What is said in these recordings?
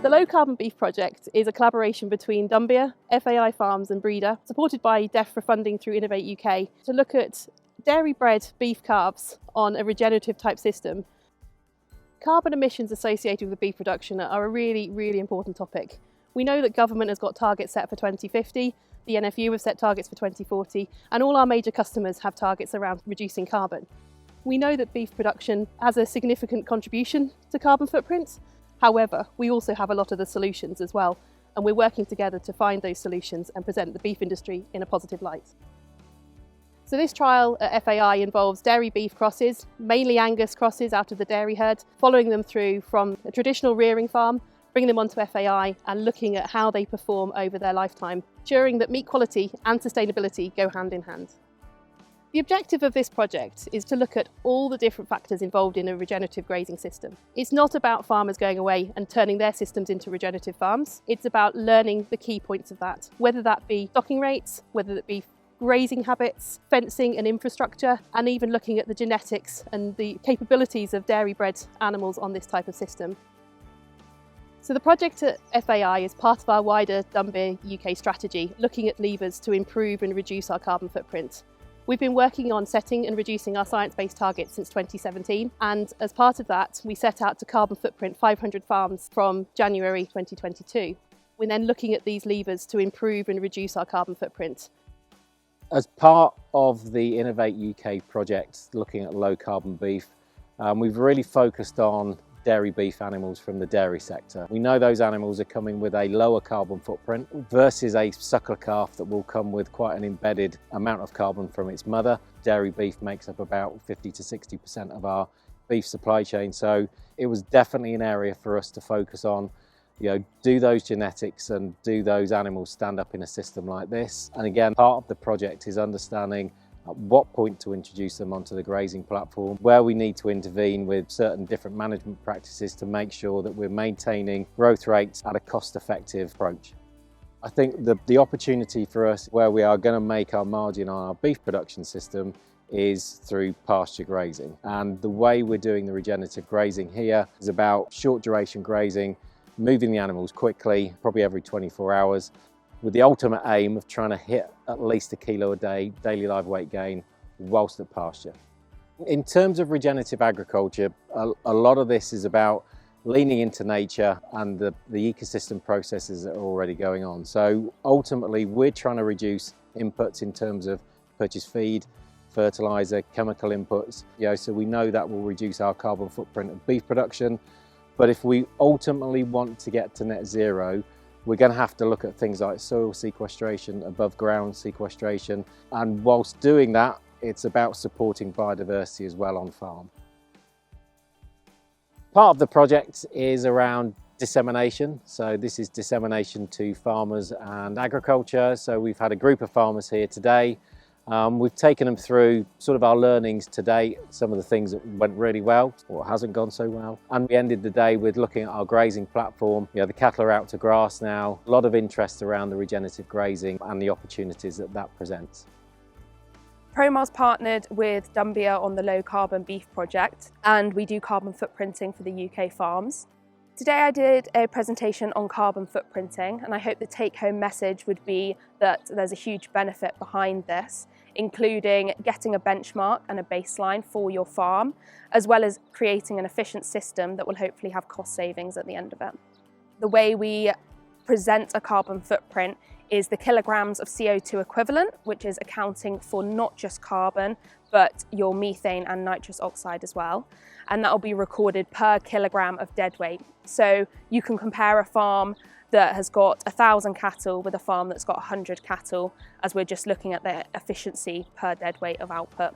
The Low Carbon Beef Project is a collaboration between Dunbia, FAI Farms and Breedr, supported by DEFRA funding through Innovate UK, to look at dairy-bred beef calves on a regenerative type system. Carbon emissions associated with beef production are a really important topic. We know that government has got targets set for 2050, the NFU have set targets for 2040, and all our major customers have targets around reducing carbon. We know that beef production has a significant contribution to carbon footprints. However, we also have a lot of the solutions as well, and we're working together to find those solutions and present the beef industry in a positive light. So this trial at FAI involves dairy beef crosses, mainly Angus crosses out of the dairy herd, following them through from a traditional rearing farm, bringing them onto FAI and looking at how they perform over their lifetime, ensuring that meat quality and sustainability go hand in hand. The objective of this project is to look at all the different factors involved in a regenerative grazing system. It's not about farmers going away and turning their systems into regenerative farms. It's about learning the key points of that, whether that be stocking rates, whether that be grazing habits, fencing and infrastructure, and even looking at the genetics and the capabilities of dairy-bred animals on this type of system. So the project at FAI is part of our wider Dunbia UK strategy, looking at levers to improve and reduce our carbon footprint. We've been working on setting and reducing our science-based targets since 2017, and as part of that, we set out to carbon footprint 500 farms from January 2022. We're then looking at these levers to improve and reduce our carbon footprint. As part of the Innovate UK project looking at low carbon beef, we've really focused on dairy beef animals from the dairy sector. We know those animals are coming with a lower carbon footprint versus a suckler calf that will come with quite an embedded amount of carbon from its mother. Dairy beef makes up about 50 to 60% of our beef supply chain, so it was definitely an area for us to focus on. Do those genetics and do those animals stand up in a system like this? And again, part of the project is understanding at what point to introduce them onto the grazing platform, where we need to intervene with certain different management practices to make sure that we're maintaining growth rates at a cost-effective approach. I think the opportunity for us where we are going to make our margin on our beef production system is through pasture grazing. And the way we're doing the regenerative grazing here is about short duration grazing, moving the animals quickly, probably every 24 hours, with the ultimate aim of trying to hit at least 1 kilo a day daily live weight gain whilst at pasture. In terms of regenerative agriculture, a lot of this is about leaning into nature and the ecosystem processes that are already going on. So ultimately, we're trying to reduce inputs in terms of purchased feed, fertilizer, chemical inputs. So we know that will reduce our carbon footprint of beef production. But if we ultimately want to get to net zero, we're going to have to look at things like soil sequestration, above ground sequestration, and whilst doing that, it's about supporting biodiversity as well on farm. Part of the project is around dissemination. So this is dissemination to farmers and agriculture. So we've had a group of farmers here today. We've taken them through sort of our learnings to date, some of the things that went really well or hasn't gone so well. And we ended the day with looking at our grazing platform. The cattle are out to grass now. A lot of interest around the regenerative grazing and the opportunities that presents. Promar's partnered with Dunbia on the Low Carbon Beef Project, and we do carbon footprinting for the UK farms. Today I did a presentation on carbon footprinting, and I hope the take-home message would be that there's a huge benefit behind this, including getting a benchmark and a baseline for your farm, as well as creating an efficient system that will hopefully have cost savings at the end of it. The way we present a carbon footprint is the kilograms of CO2 equivalent, which is accounting for not just carbon, but your methane and nitrous oxide as well. And that will be recorded per kilogram of dead weight. So you can compare a farm that has got 1,000 cattle with a farm that's got 100 cattle, as we're just looking at the efficiency per dead weight of output.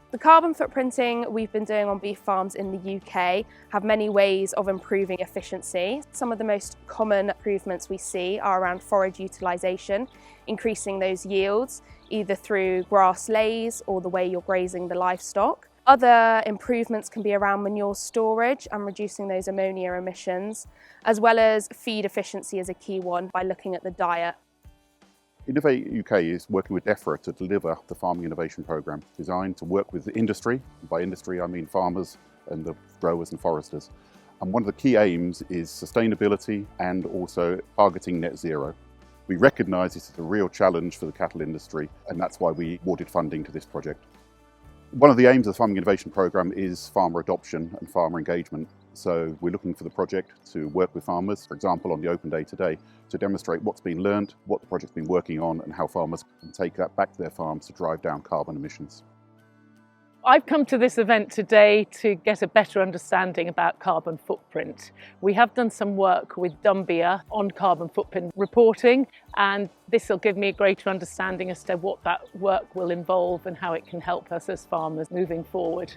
The carbon footprinting we've been doing on beef farms in the UK have many ways of improving efficiency. Some of the most common improvements we see are around forage utilisation, increasing those yields, either through grass lays or the way you're grazing the livestock. Other improvements can be around manure storage and reducing those ammonia emissions, as well as feed efficiency is a key one by looking at the diet. Innovate UK is working with DEFRA to deliver the Farming Innovation Programme, designed to work with the industry. By industry I mean farmers and the growers and foresters, And one of the key aims is sustainability and also targeting net zero. We recognise this is a real challenge for the cattle industry, and that's why we awarded funding to this project. One of the aims of the Farming Innovation Programme is farmer adoption and farmer engagement. So we're looking for the project to work with farmers, for example on the open day today, to demonstrate what's been learned, what the project's been working on and how farmers can take that back to their farms to drive down carbon emissions. I've come to this event today to get a better understanding about carbon footprint. We have done some work with Dunbia on carbon footprint reporting, and this will give me a greater understanding as to what that work will involve and how it can help us as farmers moving forward.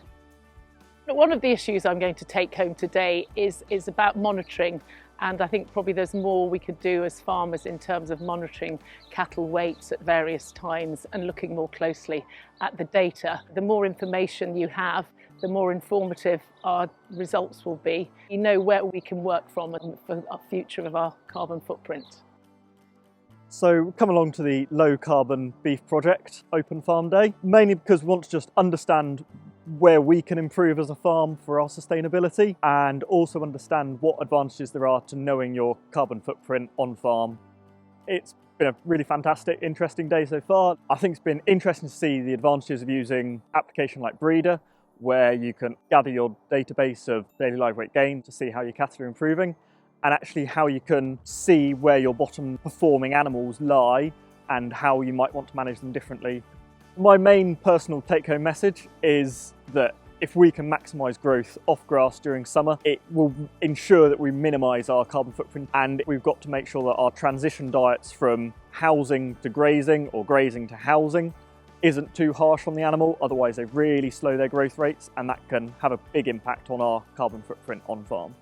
One of the issues I'm going to take home today is about monitoring, and I think probably there's more we could do as farmers in terms of monitoring cattle weights at various times and looking more closely at the data. The more information you have, the more informative our results will be. You know where we can work from and for the future of our carbon footprint. So come along to the Low Carbon Beef Project Open Farm Day, mainly because we want to just understand where we can improve as a farm for our sustainability and also understand what advantages there are to knowing your carbon footprint on farm. It's been a really fantastic, interesting day so far. I think it's been interesting to see the advantages of using application like Breedr, where you can gather your database of daily live weight gain to see how your cattle are improving, and actually how you can see where your bottom performing animals lie and how you might want to manage them differently. My main personal take-home message is that if we can maximise growth off grass during summer, it will ensure that we minimise our carbon footprint, and we've got to make sure that our transition diets from housing to grazing or grazing to housing isn't too harsh on the animal, otherwise they really slow their growth rates and that can have a big impact on our carbon footprint on farm.